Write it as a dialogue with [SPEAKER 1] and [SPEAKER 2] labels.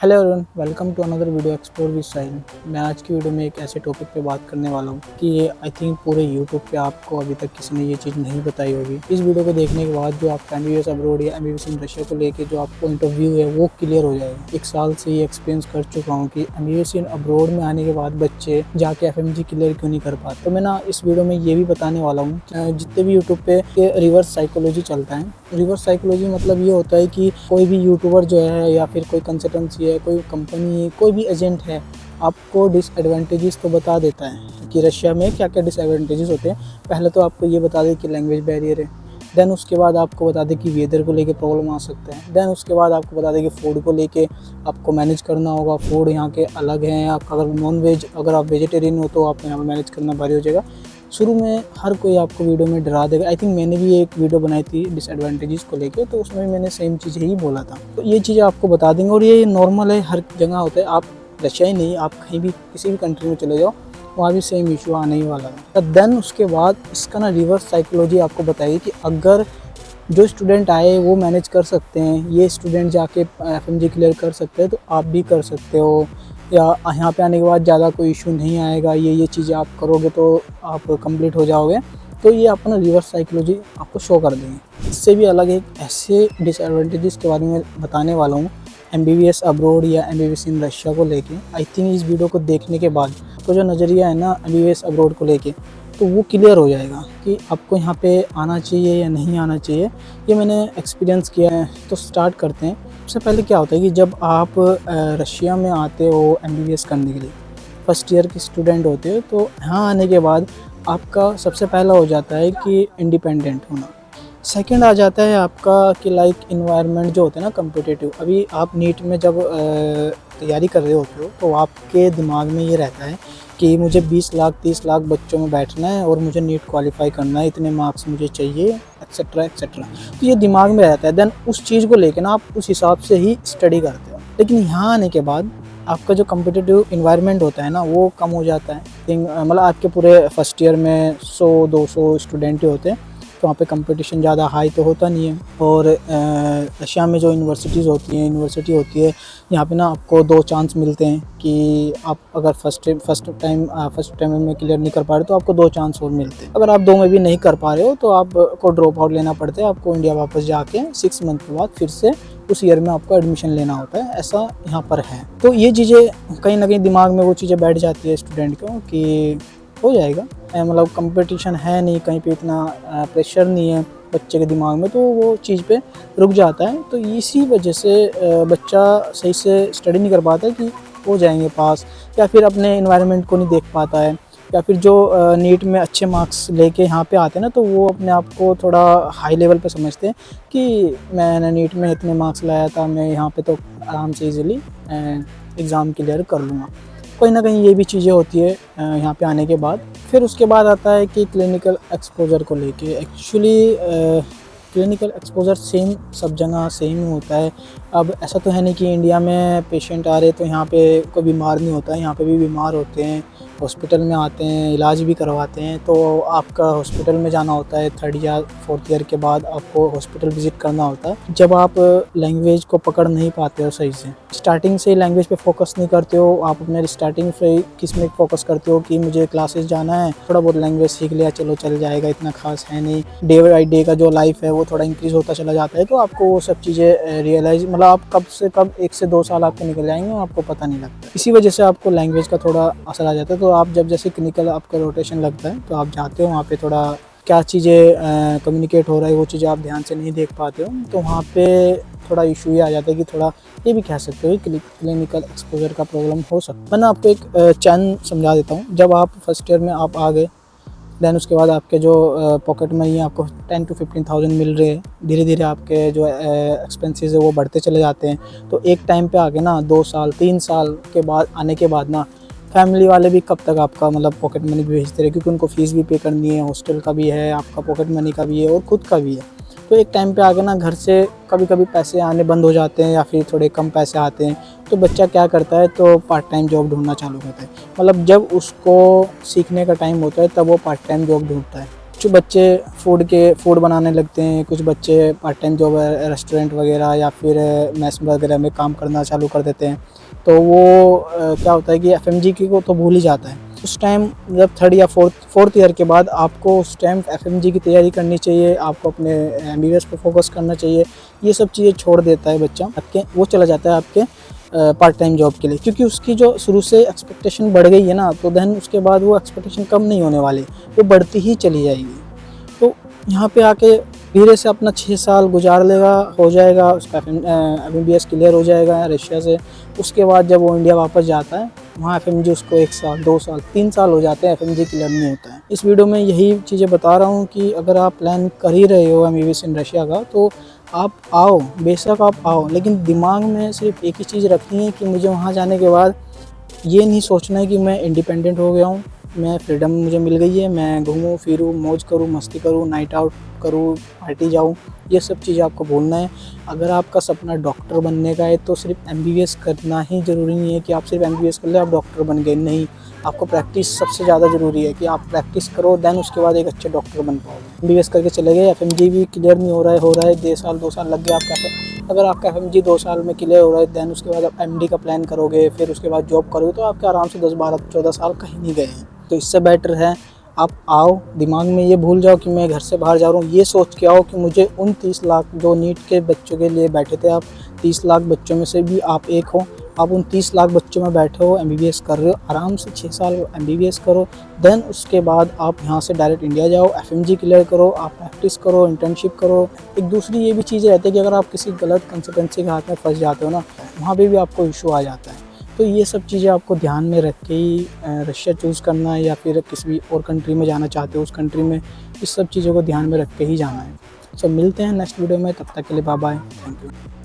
[SPEAKER 1] Hello everyone, welcome to another video explore with Sahil. मैं आज की वीडियो में एक ऐसे टॉपिक पे बात करने वाला हूँ कि ये आई थिंक पूरे यूट्यूब पे आपको अभी तक किसी ने ये चीज़ नहीं बताई होगी। इस वीडियो को देखने के बाद जो आपका एमबीबीएस अब्रॉड या एमबीबीएस इन रशिया को लेके जो आपका पॉइंट ऑफ व्यू है वो क्लियर हो जाएगा। एक साल से ये एक्सपीरियंस कर चुका हूँ कि एमबीबीएस इन अब्रॉड में आने के बाद बच्चे जाके एफएमजी क्लियर क्यों नहीं कर पाते। तो मैं ना इस वीडियो में ये भी बताने वाला हूँ जितने भी यूट्यूब पे रिवर्स साइकोलॉजी चलता है। रिवर्स साइकोलॉजी मतलब ये होता है कि कोई भी यूट्यूबर जो है या फिर कोई कंसल्टेंसी है, कोई कंपनी, कोई भी एजेंट है, आपको डिसएडवांटेजेस तो बता देता है कि रशिया में क्या क्या डिसएडवांटेजेस होते हैं। पहले तो आपको ये बता दे कि लैंग्वेज बैरियर है, देन उसके बाद आपको बता दें कि वेदर को लेके प्रॉब्लम आ सकता है, देन उसके बाद आपको बता दें कि फूड को लेके आपको मैनेज करना होगा। फूड यहाँ के अलग हैं, आप अगर नॉन वेज, अगर आप वेजिटेरियन हो तो आपको यहाँ पर मैनेज करना भारी हो जाएगा। शुरू में हर कोई आपको वीडियो में डरा देगा। आई थिंक मैंने भी एक वीडियो बनाई थी डिसएडवांटेजेस को लेके, तो उसमें भी मैंने सेम चीज़ ही बोला था। तो ये चीज़ें आपको बता देंगे और ये नॉर्मल है, हर जगह होता है। आप रशिया ही नहीं, आप कहीं भी किसी भी कंट्री में चले जाओ, वहाँ भी सेम इशू आने ही वाला है। देन उसके बाद इसका ना रिवर्स साइकोलॉजी आपको बताएगी कि अगर जो स्टूडेंट आए वो मैनेज कर सकते हैं, ये स्टूडेंट जाके एफएमजी क्लियर कर सकते हैं, तो आप भी कर सकते हो। या यहाँ पे आने के बाद ज़्यादा कोई इशू नहीं आएगा, ये चीज़ें आप करोगे तो आप कंप्लीट हो जाओगे। तो ये अपना रिवर्स साइकोलॉजी आपको शो कर देंगे। इससे भी अलग एक ऐसे डिसएडवांटेजेस के बारे में बताने वाला हूँ एमबीबीएस अब्रॉड या एमबीबीएस इन रशिया को लेके। आई थिंक इस वीडियो को देखने के बाद तो जो नज़रिया है ना एमबीबीएस अब्रॉड को लेके, तो वो क्लियर हो जाएगा कि आपको यहाँ पे आना चाहिए या नहीं आना चाहिए। ये मैंने एक्सपीरियंस किया है। तो स्टार्ट करते हैं। सबसे पहले क्या होता है कि जब आप रशिया में आते हो एमबीबीएस करने के लिए, फर्स्ट ईयर के स्टूडेंट होते हो, तो यहाँ आने के बाद आपका सबसे पहला हो जाता है कि इंडिपेंडेंट होना। सेकंड आ जाता है आपका कि लाइक इन्वायरमेंट जो होता है ना कम्पिटिटिव। अभी आप नीट में जब तैयारी कर रहे होते हो तो आपके दिमाग में ये रहता है कि मुझे 20 लाख 30 लाख बच्चों में बैठना है और मुझे नीट क्वालिफाई करना है, इतने मार्क्स मुझे चाहिए, एक्सेट्रा एक्सेट्रा। तो ये दिमाग में रहता है। देन उस चीज़ को लेकर ना आप उस हिसाब से ही स्टडी करते हो। लेकिन यहाँ आने के बाद आपका जो कम्पिटिटिव इन्वायरमेंट होता है ना वो कम हो जाता है। मतलब आपके पूरे फर्स्ट ईयर में 100-200 स्टूडेंट ही होते हैं, तो वहाँ पे कंपटीशन ज़्यादा हाई तो होता नहीं है। और रशिया में जो यूनिवर्सिटी होती है, यहाँ पे ना आपको 2 चांस मिलते हैं कि आप अगर फर्स्ट टाइम में क्लियर नहीं कर पा रहे तो आपको 2 चांस और मिलते हैं। अगर आप 2 में भी नहीं कर पा रहे हो तो आपको ड्रॉप आउट लेना पड़ता है। आपको इंडिया वापस जाके 6 मंथ के बाद फिर से उस ईयर में आपको एडमिशन लेना होता है। ऐसा यहाँ पर है। तो ये चीज़ें कहीं ना कहीं दिमाग में वो चीज़ें बैठ जाती है स्टूडेंट को कि हो जाएगा, मतलब कंपटीशन है नहीं, कहीं पे इतना प्रेशर नहीं है बच्चे के दिमाग में, तो वो चीज़ पे रुक जाता है। तो इसी वजह से बच्चा सही से स्टडी नहीं कर पाता कि हो जाएंगे पास, या फिर अपने इन्वायरमेंट को नहीं देख पाता है, या फिर जो नीट में अच्छे मार्क्स लेके यहाँ पे आते हैं ना, तो वो अपने आप को थोड़ा हाई लेवल पे समझते हैं कि मैंने नीट में इतने मार्क्स लाया था, मैं यहाँ पे तो आराम से ईज़िली एग्ज़ाम क्लियर कर लूँगा। कहीं ना कहीं ये भी चीज़ें होती है यहाँ पे आने के बाद। फिर उसके बाद आता है कि क्लिनिकल एक्सपोजर को लेके। एक्चुअली क्लिनिकल एक्सपोजर सेम सब जगह सेम ही होता है। अब ऐसा तो है नहीं कि इंडिया में पेशेंट आ रहे तो यहाँ पे कोई बीमार नहीं होता है, यहाँ पे भी बीमार होते हैं, हॉस्पिटल में आते हैं, इलाज भी करवाते हैं। तो आपका हॉस्पिटल में जाना होता है 3rd या 4th ईयर के बाद आपको हॉस्पिटल विज़िट करना होता है। जब आप लैंग्वेज को पकड़ नहीं पाते हो सही से, स्टार्टिंग से लैंग्वेज पे फोकस नहीं करते हो, आप अपने स्टार्टिंग से किस में फोकस करते हो कि मुझे क्लासेस जाना है, थोड़ा बहुत लैंग्वेज सीख लिया, चलो चल जाएगा, इतना खास है नहीं। डे बाई डे का जो लाइफ है वो थोड़ा इंक्रीज़ होता चला जाता है, तो आपको वो सब चीज़ें रियलाइज़, मतलब आप कब से कब 1 से 2 साल आपके निकल जाएंगे आपको पता नहीं लगता। इसी वजह से आपको लैंग्वेज का थोड़ा असर आ जाता है। तो आप जब जैसे क्लिनिकल आपका रोटेशन लगता है तो आप जाते हो वहाँ पे, थोड़ा क्या चीज़ें कम्युनिकेट हो रहा है वो चीज़ें आप ध्यान से नहीं देख पाते हो, तो वहाँ पे थोड़ा इशू ये आ जाता है कि थोड़ा ये भी कह सकते हो कि क्लिनिकल एक्सपोजर का प्रॉब्लम हो सकता है। मैं आपको एक चैन समझा देता हूँ। जब आप फर्स्ट ईयर में आप आ गए, देन उसके बाद आपके जो पॉकेट मनी है आपको 10 to 15,000 मिल रहे हैं, धीरे धीरे आपके जो एक्सपेंसेस है वो बढ़ते चले जाते हैं। तो एक टाइम पे आके ना 2 साल 3 साल के बाद आने के बाद ना फैमिली वाले भी कब तक आपका मतलब पॉकेट मनी भी भेजते रहे, क्योंकि उनको फ़ीस भी पे करनी है, हॉस्टल का भी है, आपका पॉकेट मनी का भी है और ख़ुद का भी है। तो एक टाइम पे आके ना घर से कभी कभी पैसे आने बंद हो जाते हैं या फिर थोड़े कम पैसे आते हैं, तो बच्चा क्या करता है, तो पार्ट टाइम जॉब ढूंढना चालू करता है। मतलब जब उसको सीखने का टाइम होता है तब वो पार्ट टाइम जॉब ढूंढता है। कुछ बच्चे फूड बनाने लगते हैं, कुछ बच्चे पार्ट टाइम जॉब रेस्टोरेंट वगैरह या फिर मेस वगैरह में काम करना चालू कर देते हैं। तो वो क्या होता है कि एफएमजी को तो भूल ही जाता है। उस टाइम जब थर्ड या फोर्थ ईयर के बाद आपको उस टाइम एफएमजी की तैयारी करनी चाहिए, आपको अपने एमबीबीएस पर फोकस करना चाहिए। ये सब चीज़ें छोड़ देता है बच्चा, आपके वो चला जाता है आपके पार्ट टाइम जॉब के लिए, क्योंकि उसकी जो शुरू से एक्सपेक्टेशन बढ़ गई है ना, तो देन उसके बाद वो एक्सपेक्टेशन कम नहीं होने वाली, वो बढ़ती ही चली जाएगी। तो यहाँ पे आके धीरे से अपना 6 साल गुजार लेगा, हो जाएगा उसका एमबीबीएस क्लियर हो जाएगा रशिया से। उसके बाद जब वो इंडिया वापस जाता है, वहाँ एफएमजी उसको 1 साल 2 साल 3 साल हो जाते हैं, एफएमजी क्लियर नहीं होता है। इस वीडियो में यही चीज़ें बता रहा हूँ कि अगर आप प्लान कर ही रहे हो एमबीबीएस इन रशिया का, तो आप आओ, बेशक आप आओ, लेकिन दिमाग में सिर्फ एक ही चीज़ रखनी है कि मुझे वहाँ जाने के बाद ये नहीं सोचना है कि मैं इंडिपेंडेंट हो गया हूँ, मैं फ्रीडम मुझे मिल गई है, मैं घूमूँ फिरूँ, मौज करूँ, मस्ती करूँ, नाइट आउट करूँ, पार्टी जाऊँ, ये सब चीज़ें आपको भूलना है। अगर आपका सपना डॉक्टर बनने का है तो सिर्फ एमबीबीएस करना ही ज़रूरी नहीं है कि आप सिर्फ एमबीबीएस कर ले आप डॉक्टर बन गए, नहीं। आपको प्रैक्टिस सबसे ज़्यादा ज़रूरी है कि आप प्रैक्टिस करो, देन उसके बाद एक अच्छे डॉक्टर बन पाओगे। एमबीबीएस करके चले गए, एफएमजी भी क्लियर नहीं हो रहा है 1 साल 2 साल लग गया आपका। अगर आपका एफएमजी 2 साल में क्लियर हो रहा है, देन उसके बाद आप एमडी का प्लान करोगे, फिर उसके बाद जॉब करोगे, तो आपके आराम से 10 12 14 साल कहीं नहीं गए हैं। तो इससे बेटर है आप आओ, दिमाग में ये भूल जाओ कि मैं घर से बाहर जा रहा हूँ, ये सोच के आओ कि मुझे उन 30 लाख जो नीट के बच्चों के लिए बैठे थे, आप 30 लाख बच्चों में से भी आप एक हो, आप उन 30 लाख बच्चों में बैठे हो, एमबीबीएस कर रहे हो, आराम से 6 साल एमबीबीएस करो, देन उसके बाद आप यहाँ से डायरेक्ट इंडिया जाओ, एफएमजी क्लियर करो, आप प्रैक्टिस करो, इंटर्नशिप करो। एक दूसरी ये भी चीज़ रहती है कि अगर आप किसी गलत कंसल्टेंसी के हाथ में फंस जाते हो ना, वहाँ पे भी आपको इशू आ जाता है। तो ये सब चीज़ें आपको ध्यान में रख के ही रशिया चूज़ करना है, या फिर किसी भी और कंट्री में जाना चाहते हो उस कंट्री में, इस सब चीज़ों को ध्यान में रख के ही जाना है। सो मिलते हैं नेक्स्ट वीडियो में, तब तक के लिए बाय बाय, थैंक यू।